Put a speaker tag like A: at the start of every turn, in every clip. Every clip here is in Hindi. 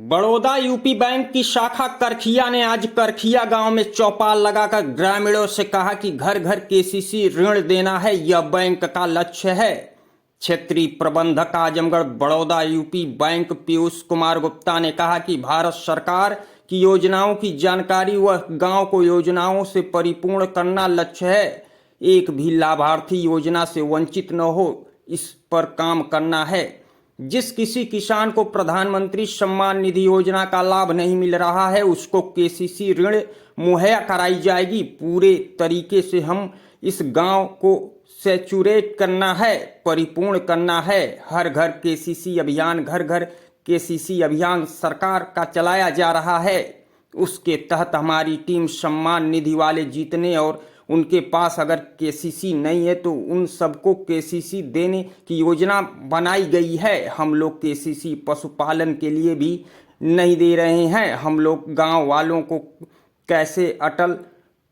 A: बड़ौदा यूपी बैंक की शाखा करखिया ने आज करखिया गांव में चौपाल लगाकर ग्रामीणों से कहा कि घर घर केसीसी ऋण देना है, यह बैंक का लक्ष्य है। क्षेत्रीय प्रबंधक आजमगढ़ बड़ौदा यूपी बैंक पीयूष कुमार गुप्ता ने कहा कि भारत सरकार की योजनाओं की जानकारी व गांव को योजनाओं से परिपूर्ण करना लक्ष्य है। एक भी लाभार्थी योजना से वंचित न हो, इस पर काम करना है। जिस किसी किसान को प्रधानमंत्री सम्मान निधि योजना का लाभ नहीं मिल रहा है, उसको केसीसी ऋण मुहैया कराई जाएगी। पूरे तरीके से हम इस गांव को सैचुरेट करना है, परिपूर्ण करना है। हर घर केसीसी अभियान, घर घर केसीसी अभियान सरकार का चलाया जा रहा है। उसके तहत हमारी टीम सम्मान निधि वाले जीतने और उनके पास अगर केसीसी नहीं है तो उन सबको केसीसी देने की योजना बनाई गई है। हम लोग केसीसी पशुपालन के लिए भी नहीं दे रहे हैं। हम लोग गांव वालों को कैसे अटल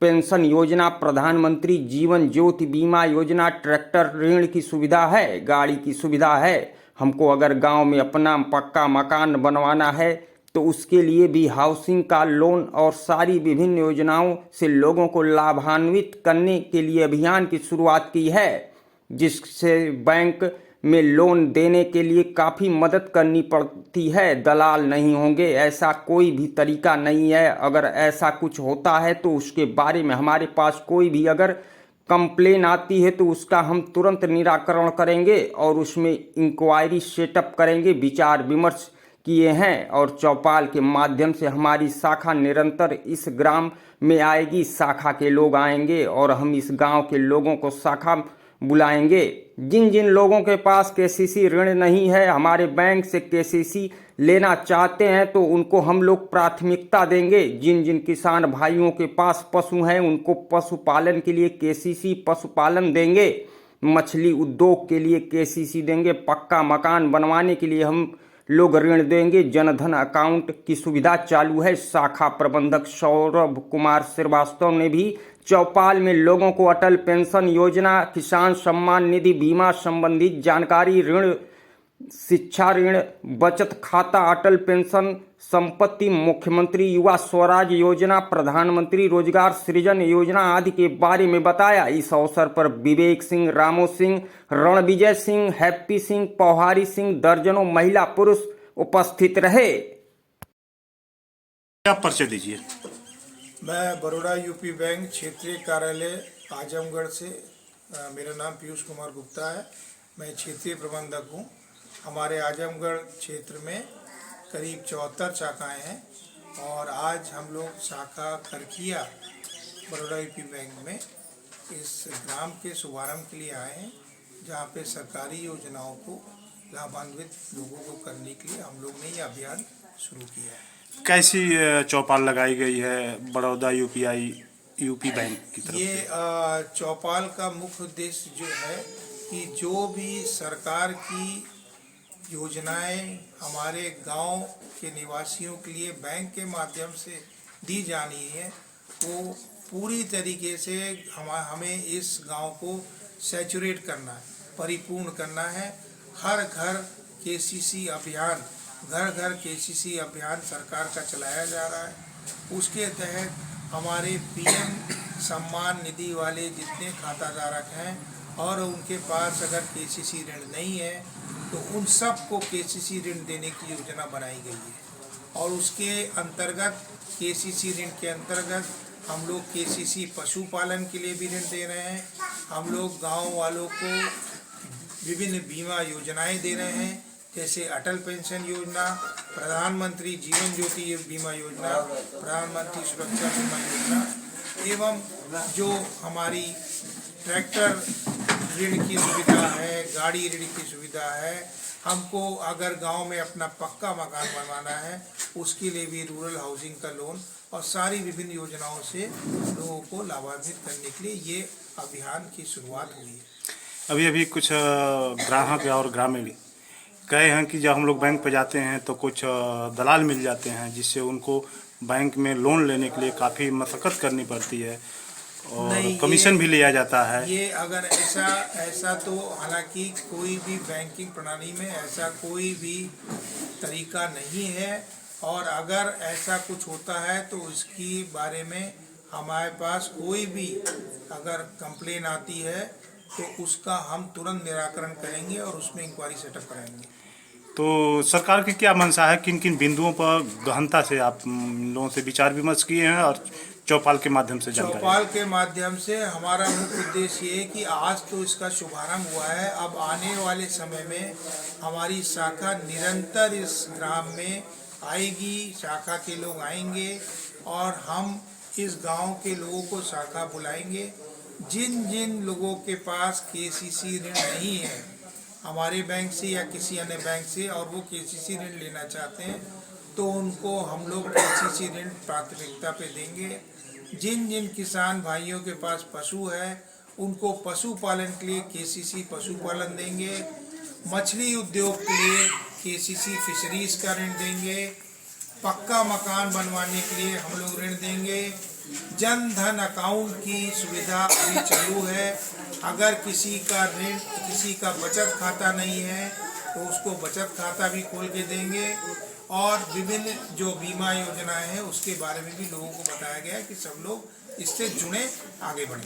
A: पेंशन योजना, प्रधानमंत्री जीवन ज्योति बीमा योजना, ट्रैक्टर ऋण की सुविधा है, गाड़ी की सुविधा है। हमको अगर गांव में अपना पक्का मकान बनवाना है तो उसके लिए भी हाउसिंग का लोन और सारी विभिन्न योजनाओं से लोगों को लाभान्वित करने के लिए अभियान की शुरुआत की है, जिससे बैंक में लोन देने के लिए काफ़ी मदद करनी पड़ती है। दलाल नहीं होंगे, ऐसा कोई भी तरीका नहीं है। अगर ऐसा कुछ होता है तो उसके बारे में हमारे पास कोई भी अगर कंप्लेन आती है तो उसका हम तुरंत निराकरण करेंगे और उसमें इंक्वायरी सेटअप करेंगे। विचार विमर्श किए हैं और चौपाल के माध्यम से हमारी शाखा निरंतर इस ग्राम में आएगी। शाखा के लोग आएंगे और हम इस गांव के लोगों को शाखा बुलाएंगे। जिन जिन लोगों के पास केसीसी ऋण नहीं है, हमारे बैंक से केसीसी लेना चाहते हैं तो उनको हम लोग प्राथमिकता देंगे। जिन जिन किसान भाइयों के पास पशु हैं उनको पशुपालन के लिए केसीसी पशुपालन देंगे। मछली उद्योग के लिए केसीसी देंगे। पक्का मकान बनवाने के लिए हम लोग ऋण देंगे। जनधन अकाउंट की सुविधा चालू है। शाखा प्रबंधक सौरभ कुमार श्रीवास्तव ने भी चौपाल में लोगों को अटल पेंशन योजना, किसान सम्मान निधि, बीमा संबंधित जानकारी, ऋण, शिक्षा ऋण, बचत खाता, अटल पेंशन, संपत्ति, मुख्यमंत्री युवा स्वराज योजना, प्रधानमंत्री रोजगार सृजन योजना आदि के बारे में बताया। इस अवसर पर विवेक सिंह, रामो सिंह, रणविजय सिंह, हैप्पी सिंह, पौहारी सिंह, दर्जनों महिला पुरुष उपस्थित रहे।
B: आप परिचय दीजिए।
C: मैं बड़ौदा यूपी बैंक क्षेत्रीय कार्यालय आजमगढ़ से, मेरा नाम पीयूष कुमार गुप्ता है। मैं क्षेत्रीय प्रबंधक हूँ। हमारे आजमगढ़ क्षेत्र में करीब 74 शाखाएँ हैं और आज हम लोग शाखा करखिया बड़ौदा यूपी बैंक में इस ग्राम के शुभारंभ के लिए आए हैं, जहाँ पे सरकारी योजनाओं को लाभान्वित लोगों को करने के लिए हम लोग ने ये अभियान शुरू किया है।
B: कैसी चौपाल लगाई गई है बड़ौदा यूपी बैंक की तरफ
C: ये
B: से?
C: चौपाल का मुख्य उद्देश्य जो है कि जो भी सरकार की योजनाएं हमारे गांव के निवासियों के लिए बैंक के माध्यम से दी जानी है, वो पूरी तरीके से हमें इस गांव को सैचुरेट करना है, परिपूर्ण करना है। हर घर केसीसी अभियान, घर घर केसीसी अभियान सरकार का चलाया जा रहा है। उसके तहत हमारे पीएम सम्मान निधि वाले जितने खाताधारक हैं और उनके पास अगर केसीसी ऋण नहीं है तो उन सब को केसीसी ऋण देने की योजना बनाई गई है। और उसके अंतर्गत केसीसी ऋण के अंतर्गत हम लोग केसीसी पशुपालन के लिए भी ऋण दे रहे हैं। हम लोग गांव वालों को विभिन्न बीमा योजनाएं दे रहे हैं, जैसे अटल पेंशन योजना, प्रधानमंत्री जीवन ज्योति बीमा योजना, प्रधानमंत्री सुरक्षा बीमा योजना, एवं जो हमारी ट्रैक्टर ऋण की सुविधा है, गाड़ी ऋण की सुविधा है। हमको अगर गांव में अपना पक्का मकान बनवाना है उसके लिए भी रूरल हाउसिंग का लोन और सारी विभिन्न योजनाओं से लोगों को लाभान्वित करने के लिए ये अभियान की शुरुआत हुई है।
B: अभी कुछ ग्राहक और ग्रामीण कहे हैं कि जब हम लोग बैंक पे जाते हैं तो कुछ दलाल मिल जाते हैं, जिससे उनको बैंक में लोन लेने के लिए काफ़ी मशक्क़त करनी पड़ती है और कमीशन भी लिया जाता है।
C: ये अगर ऐसा तो हालांकि कोई भी बैंकिंग प्रणाली में ऐसा कोई भी तरीका नहीं है और अगर ऐसा कुछ होता है तो उसकी बारे में हमारे पास कोई भी अगर कंप्लेन आती है तो उसका हम तुरंत निराकरण करेंगे और उसमें इंक्वायरी सेटअप कराएंगे।
B: तो सरकार की क्या मंशा है, किन किन बिंदुओं पर गहनता से आप लोगों से विचार विमर्श किए हैं और चौपाल के माध्यम से जानकारी?
C: चौपाल के माध्यम से हमारा मुख्य उद्देश्य ये है कि आज तो इसका शुभारंभ हुआ है, अब आने वाले समय में हमारी शाखा निरंतर इस ग्राम में आएगी, शाखा के लोग आएंगे और हम इस गांव के लोगों को शाखा बुलाएंगे। जिन जिन लोगों के पास केसीसी ऋण नहीं है हमारे बैंक से या किसी अन्य बैंक से और वो केसीसी ऋण लेना चाहते हैं तो उनको हम लोग केसीसी ऋण प्राथमिकता पे देंगे। जिन जिन किसान भाइयों के पास पशु है उनको पशुपालन के लिए केसीसी पशुपालन देंगे। मछली उद्योग के लिए केसीसी फिशरीज का ऋण देंगे। पक्का मकान बनवाने के लिए हम लोग ऋण देंगे। जन धन अकाउंट की सुविधा अभी चालू है, अगर किसी का ऋण किसी का बचत खाता नहीं है तो उसको बचत खाता भी खोल के देंगे और विभिन्न जो बीमा योजनाएं हैं उसके बारे में भी लोगों को बताया गया है कि सब लोग इससे जुड़े आगे बढ़ें।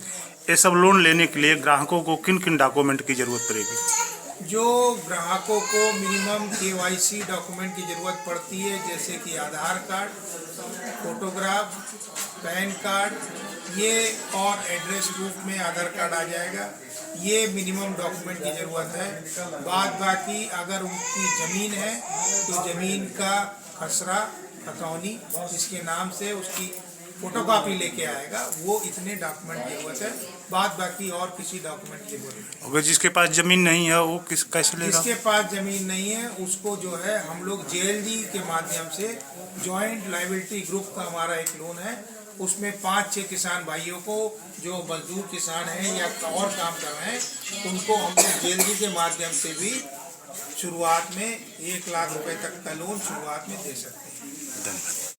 B: ये सब लोन लेने के लिए ग्राहकों को किन किन डॉक्यूमेंट की जरूरत पड़ेगी?
C: जो ग्राहकों को मिनिमम केवाईसी डॉक्यूमेंट की ज़रूरत पड़ती है जैसे कि आधार कार्ड, फोटोग्राफ, पैन कार्ड ये और एड्रेस प्रूफ में आधार कार्ड आ जाएगा, ये मिनिमम डॉक्यूमेंट की ज़रूरत है। बाद बाकी अगर उनकी ज़मीन है तो ज़मीन का खसरा खतौनी जिसके नाम से उसकी फोटोकॉपी लेके आएगा, वो इतने डॉक्यूमेंट की जरूरत है। बाद बाकी और किसी डॉक्यूमेंट की जरूरत नहीं।
B: अगर जिसके पास जमीन नहीं है वो कैसे लेगा?
C: जिसके पास जमीन नहीं है उसको जो है हम लोग जेएलजी के माध्यम से जॉइंट लायबिलिटी ग्रुप का हमारा एक लोन है, उसमें 5-6 किसान भाइयों को जो मजदूर किसान हैं या और काम कर रहे हैं उनको हम लोग जेएलजी के माध्यम से भी शुरुआत में 1 लाख रुपए तक का लोन शुरुआत में दे सकते हैं।
B: धन्यवाद।